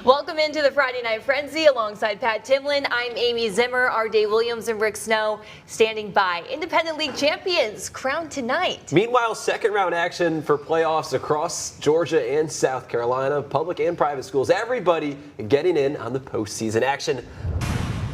Welcome into the Friday Night Frenzy alongside Pat Timlin. I'm Amy Zimmer. Our Dave Williams and Rick Snow standing by. Independent League champions crowned tonight. Meanwhile, second round action for playoffs across Georgia and South Carolina. Public and private schools, everybody getting in on the postseason action.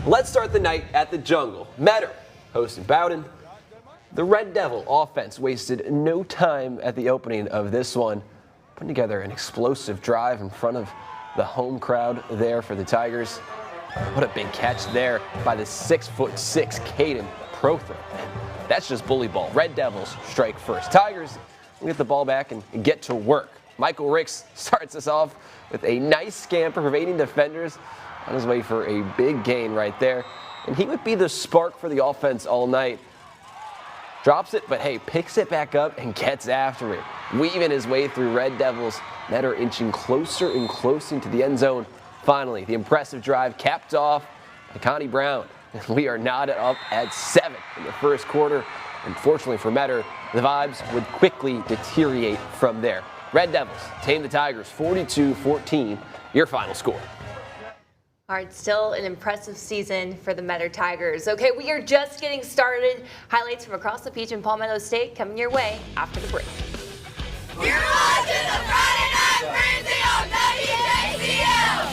Let's start the night at the Jungle. Metter hosting Bowdoin. The Red Devil offense wasted no time at the opening of this one, putting together an explosive drive in front of the home crowd there for the Tigers. What a big catch there by the 6'6" Caden Prothro. That's just bully ball. Red Devils strike first. Tigers get the ball back and get to work. Michael Ricks starts us off with a nice scamper, evading defenders on his way for a big gain right there. And he would be the spark for the offense all night. Drops it, but hey, picks it back up and gets after it. Weaving his way through Red Devils. Metter inching closer and closer to the end zone. Finally, the impressive drive capped off by Connie Brown. We are knotted up at 7 in the first quarter. Unfortunately for Metter, the vibes would quickly deteriorate from there. Red Devils tame the Tigers 42-14. Your final score. All right, still an impressive season for the Metter Tigers. Okay, we are just getting started. Highlights from across the Peach and Palmetto State coming your way after the break. You're watching the Friday Night Frenzy on WJCL!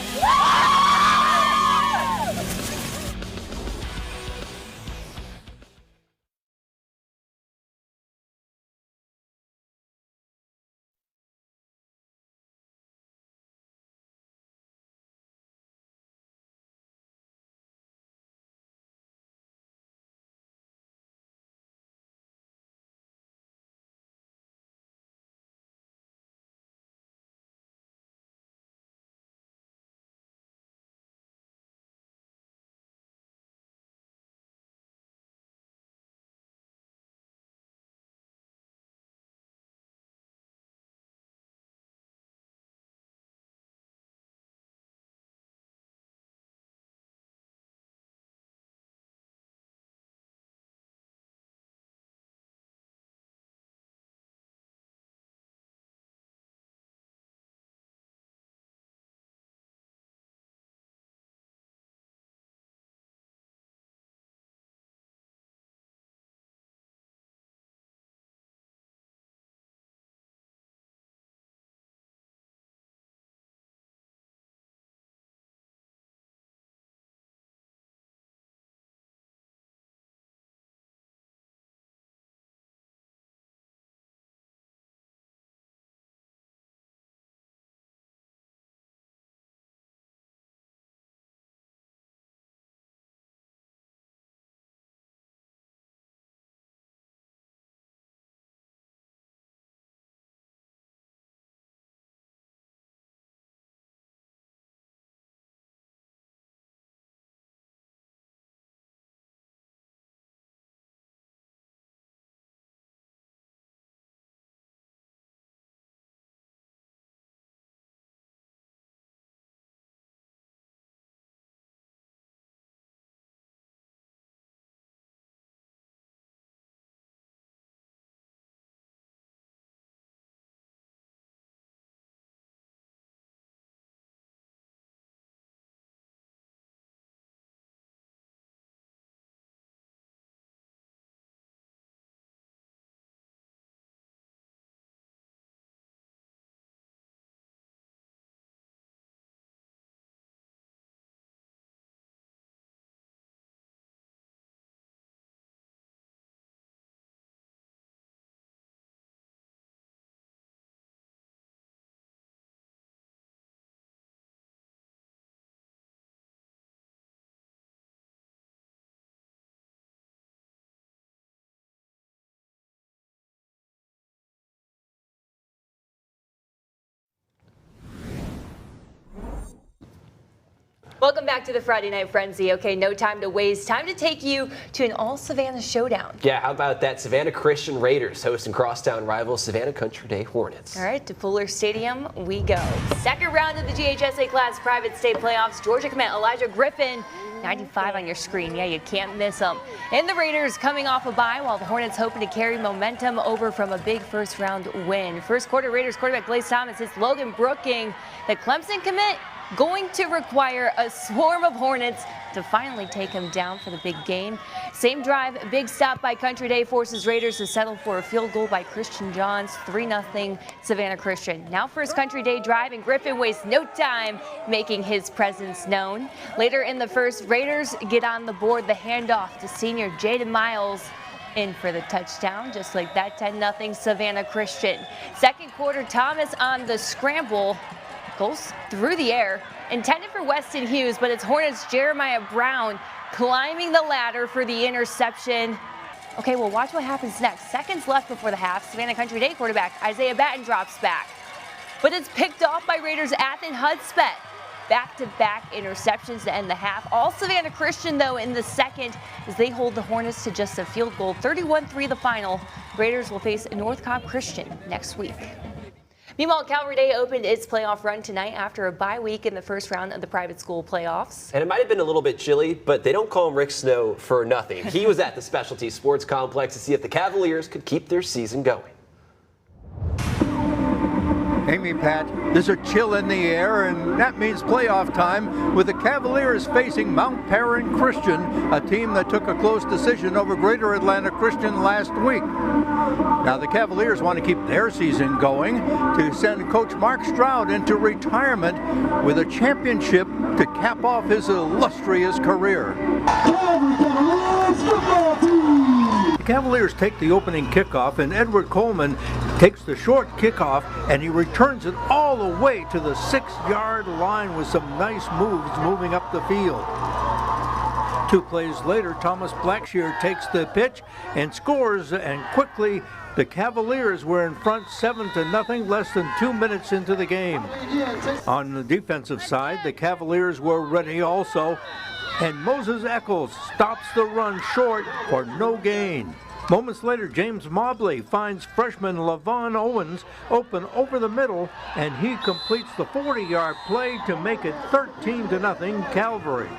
Welcome back to the Friday Night Frenzy. Okay, no time to waste. Time to take you to an all-Savannah showdown. Yeah, how about that? Savannah Christian Raiders hosting crosstown rival Savannah Country Day Hornets. All right, to Fuller Stadium we go. Second round of the GHSA Class Private State Playoffs. Georgia commit Elijah Griffin, 95 on your screen. Yeah, you can't miss them. And the Raiders coming off a bye, while the Hornets hoping to carry momentum over from a big first-round win. First quarter, Raiders quarterback Blaze Thomas hits Logan Brooking. The Clemson commit going to require a swarm of Hornets to finally take him down for the big game. Same drive, big stop by Country Day forces Raiders to settle for a field goal by Christian Johns, 3-0 Savannah Christian. Now first Country Day drive, and Griffin wastes no time making his presence known. Later in the first, Raiders get on the board, the handoff to senior Jaden Miles in for the touchdown, just like that, 10-0 Savannah Christian. Second quarter, Thomas on the scramble, goes through the air, intended for Weston Hughes, but it's Hornets Jeremiah Brown climbing the ladder for the interception. Okay, well, watch what happens next. Seconds left before the half. Savannah Country Day quarterback Isaiah Batten drops back, but it's picked off by Raiders Athen Hudspeth. Back-to-back interceptions to end the half. All Savannah Christian, though, in the second, as they hold the Hornets to just a field goal. 31-3 the final. Raiders will face North Cobb Christian next week. Meanwhile, Calvary Day opened its playoff run tonight after a bye week in the first round of the private school playoffs. And it might have been a little bit chilly, but they don't call him Rick Snow for nothing. He was at the Specialty Sports Complex to see if the Cavaliers could keep their season going. Amy, Pat, there's a chill in the air, and that means playoff time with the Cavaliers facing Mount Perrin Christian, a team that took a close decision over Greater Atlanta Christian last week. Now the Cavaliers want to keep their season going to send Coach Mark Stroud into retirement with a championship to cap off his illustrious career. The Cavaliers take the opening kickoff, and Edward Coleman takes the short kickoff, and he returns it all the way to the 6-yard line with some nice moves moving up the field. 2 plays later, Thomas Blackshear takes the pitch and scores, and quickly the Cavaliers were in front 7-0 less than 2 minutes into the game. On the defensive side, the Cavaliers were ready also, and Moses Eccles stops the run short for no gain. Moments later, James Mobley finds freshman Lavon Owens open over the middle, and he completes the 40-yard play to make it 13-0 Calvary.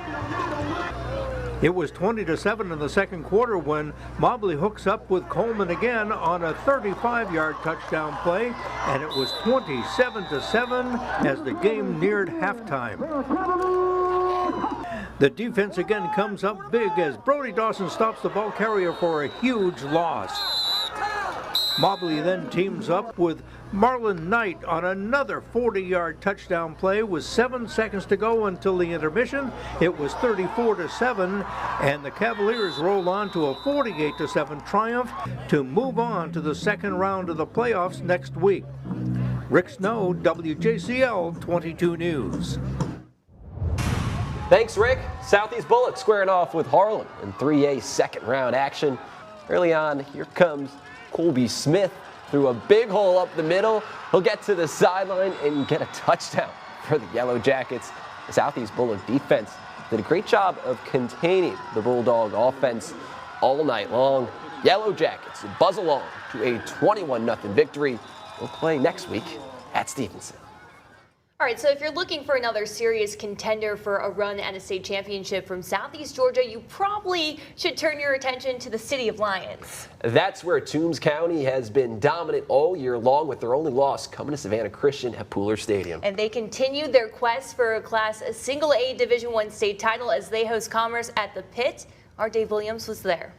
It was 20-7 in the second quarter when Mobley hooks up with Coleman again on a 35-yard touchdown play, and it was 27-7 as the game neared halftime. The defense again comes up big as Brody Dawson stops the ball carrier for a huge loss. Mobley then teams up with Marlon Knight on another 40-yard touchdown play with 7 seconds to go until the intermission. It was 34-7, and the Cavaliers roll on to a 48-7 triumph to move on to the second round of the playoffs next week. Rick Snow, WJCL 22 News. Thanks, Rick. Southeast Bullets squaring off with Harlan in 3A second round action. Early on, here comes Colby Smith through a big hole up the middle. He'll get to the sideline and get a touchdown for the Yellow Jackets. The Southeast Bullet defense did a great job of containing the Bulldog offense all night long. Yellow Jackets buzz along to a 21-0 victory. We'll play next week at Stevenson. All right, so if you're looking for another serious contender for a run at a state championship from Southeast Georgia, you probably should turn your attention to the City of Lions. That's where Toombs County has been dominant all year long, with their only loss coming to Savannah Christian at Pooler Stadium. And they continued their quest for a Class Single A Division I state title as they host Commerce at the Pit. Our Dave Williams was there.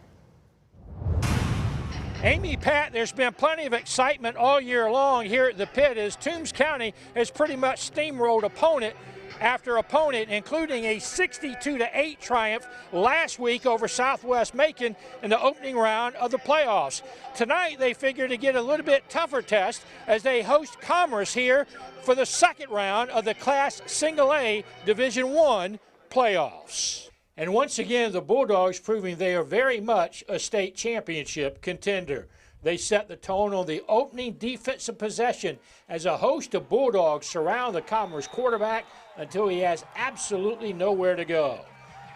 Amy, Pat, there's been plenty of excitement all year long here at the Pit as Toombs County has pretty much steamrolled opponent after opponent, including a 62-8 triumph last week over Southwest Macon in the opening round of the playoffs. Tonight, they figure to get a little bit tougher test as they host Commerce here for the second round of the Class Single A Division I playoffs. And once again, the Bulldogs proving they are very much a state championship contender. They set the tone on the opening defensive possession as a host of Bulldogs surround the Commerce quarterback until he has absolutely nowhere to go.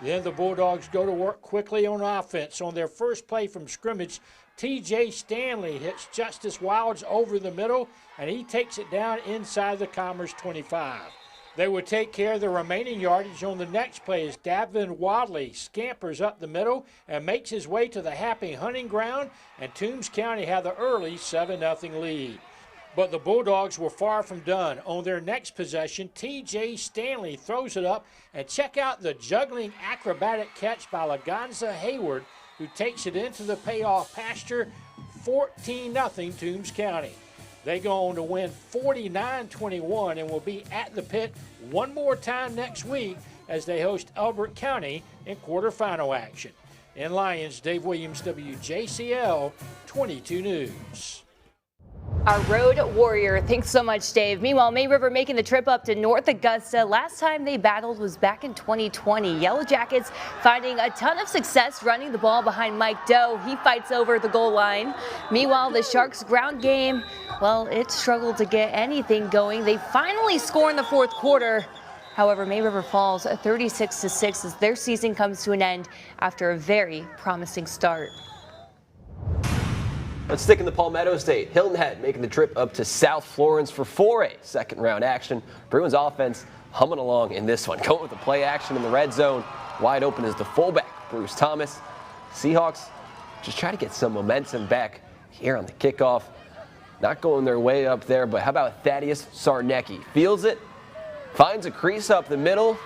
Then the Bulldogs go to work quickly on offense. On their first play from scrimmage, TJ Stanley hits Justice Wilds over the middle, and he takes it down inside the Commerce 25. They would take care of the remaining yardage on the next play as Davin Wadley scampers up the middle and makes his way to the happy hunting ground, and Toombs County have the early 7-0 lead. But the Bulldogs were far from done. On their next possession, T.J. Stanley throws it up, and check out the juggling acrobatic catch by Laganza Hayward, who takes it into the payoff pasture. 14-0 Toombs County. They go on to win 49-21 and will be at the pit one more time next week as they host Elbert County in quarterfinal action. In Lyons, Dave Williams, WJCL 22 News. Our road warrior. Thanks so much, Dave. Meanwhile, May River making the trip up to North Augusta. Last time they battled was back in 2020. Yellow Jackets finding a ton of success running the ball behind Mike Doe. He fights over the goal line. Meanwhile, the Sharks' ground game, well, it struggled to get anything going. They finally score in the fourth quarter. However, May River falls 36-6 as their season comes to an end after a very promising start. Let's stick in the Palmetto State. Hilton Head making the trip up to South Florence for 4A second round action. Bruins offense humming along in this one. Going with the play action in the red zone. Wide open is the fullback, Bruce Thomas. Seahawks just try to get some momentum back here on the kickoff. Not going their way up there, but how about Thaddeus Sarnecki? Feels it, finds a crease up the middle,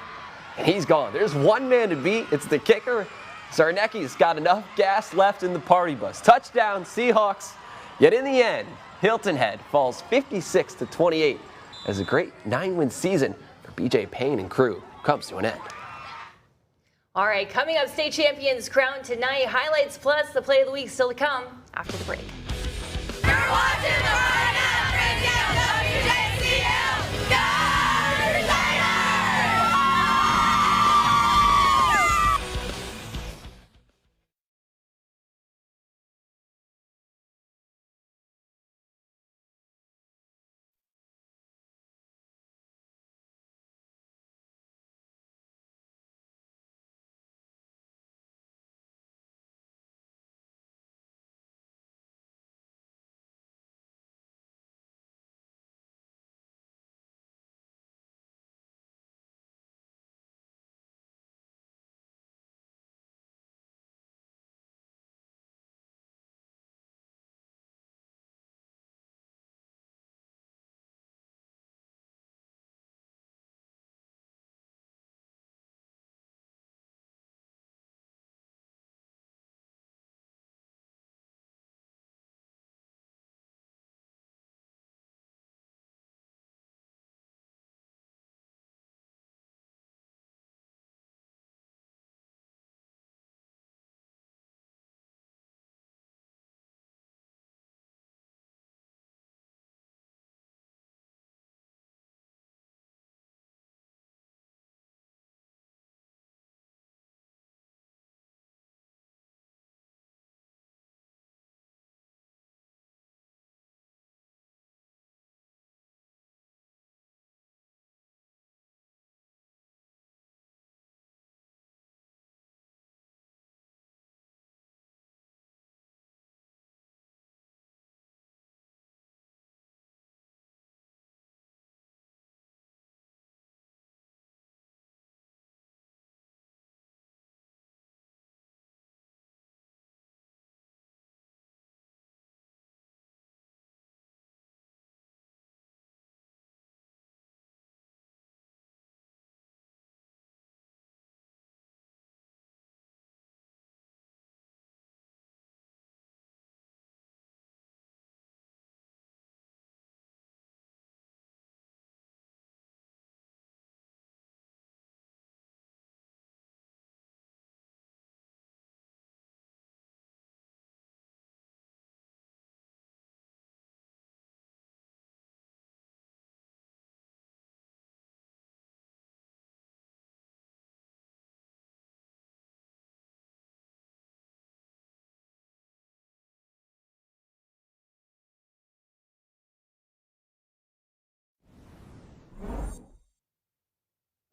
and he's gone. There's one man to beat. It's the kicker. Sarnecki's got enough gas left in the party bus. Touchdown, Seahawks. Yet in the end, Hilton Head falls 56-28 as a great 9-win season for BJ Payne and crew comes to an end. All right, coming up, state champions crowned tonight. Highlights plus the play of the week still to come after the break. You're watching the Friday Night Frenzy on WJCL. Go Crusaders!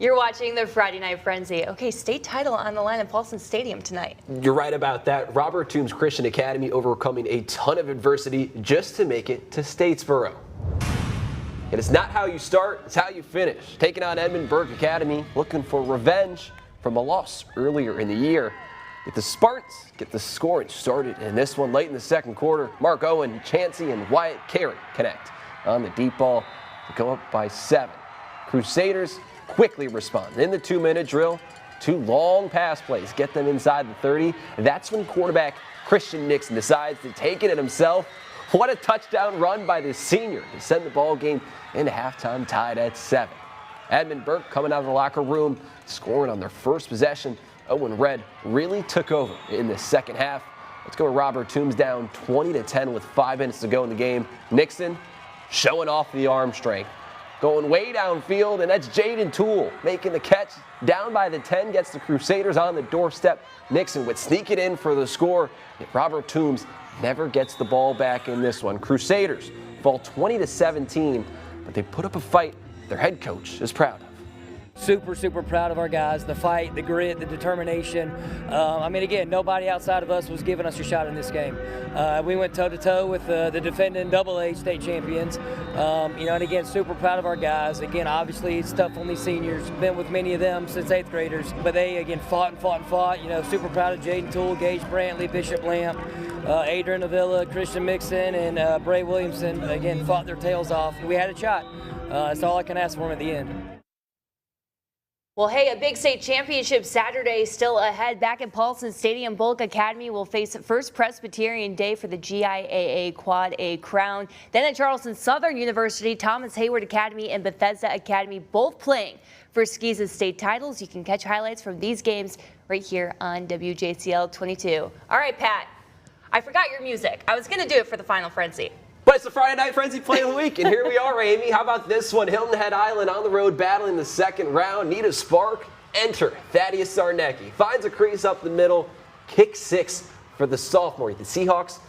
You're watching the Friday Night Frenzy. Okay, state title on the line at Paulson Stadium tonight. You're right about that. Robert Toombs Christian Academy overcoming a ton of adversity just to make it to Statesboro. And it's not how you start, it's how you finish. Taking on Edmund Burke Academy, looking for revenge from a loss earlier in the year. If the Spartans get the scoring started in this one late in the second quarter, Mark Owen, Chansey, and Wyatt Carey connect. on the deep ball to go up by 7. Crusaders quickly respond. In the 2-minute drill, 2 long pass plays get them inside the 30. That's when quarterback Christian Nixon decides to take it at himself. What a touchdown run by the senior to send the ball game into halftime tied at 7. Edmund Burke coming out of the locker room, scoring on their first possession. Owen Red really took over in the second half. Let's go with Robert Toombs down 20-10 with 5 minutes to go in the game. Nixon showing off the arm strength. Going way downfield, and that's Jaden Toole making the catch. Down by the 10, gets the Crusaders on the doorstep. Nixon would sneak it in for the score. Yet Robert Toombs never gets the ball back in this one. Crusaders fall 20-17, but they put up a fight their head coach is proud of. Super proud of our guys. The fight, the grit, the determination. I mean, again, nobody outside of us was giving us a shot in this game. We went toe-to-toe with the defending AA state champions. And again, super proud of our guys. Again, obviously, it's tough on these seniors. Been with many of them since 8th graders. But they, again, fought. Super proud of Jaden Toole, Gage Brantley, Bishop Lamp, Adrian Avila, Christian Mixon, and Bray Williamson, again, fought their tails off. We had a shot. That's all I can ask for them at the end. Well, hey, a big state championship Saturday still ahead. Back at Paulson Stadium, Bullock Academy will face First Presbyterian Day for the GIAA Quad A crown. Then at Charleston Southern University, Thomas Hayward Academy and Bethesda Academy both playing for Skee's state titles. You can catch highlights from these games right here on WJCL 22. All right, Pat, I forgot your music. I was going to do it for the Final Frenzy. But it's the Friday Night Frenzy play of the week, and here we are, Amy. How about this one? Hilton Head Island on the road battling the second round. Need a spark? Enter Thaddeus Sarnecki. Finds a crease up the middle. Kick 6 for the sophomore. The Seahawks,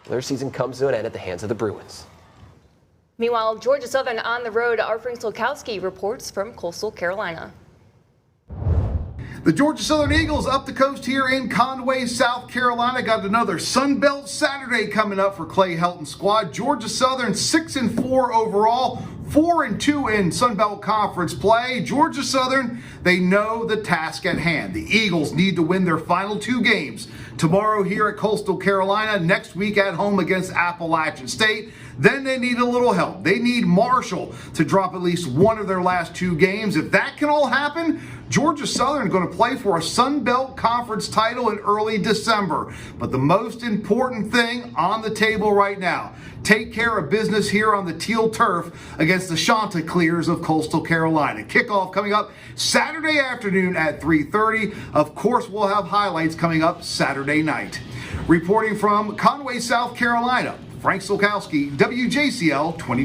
their season comes to an end at the hands of the Bruins. Meanwhile, Georgia Southern on the road. Our Frank Solkowski reports from Coastal Carolina. The Georgia Southern Eagles up the coast here in Conway, South Carolina. Got another Sun Belt Saturday coming up for Clay Helton's squad. Georgia Southern 6-4 overall, 4-2 in Sun Belt Conference play. Georgia Southern, they know the task at hand. The Eagles need to win their final 2 games. Tomorrow here at Coastal Carolina, next week at home against Appalachian State. Then they need a little help. They need Marshall to drop at least one of their last 2 games. If that can all happen, Georgia Southern is going to play for a Sun Belt Conference title in early December. But the most important thing on the table right now, take care of business here on the teal turf against the Chanticleers of Coastal Carolina. Kickoff coming up Saturday afternoon at 3:30. Of course, we'll have highlights coming up Saturday night. Reporting from Conway, South Carolina, Frank Solkowski, WJCL 22.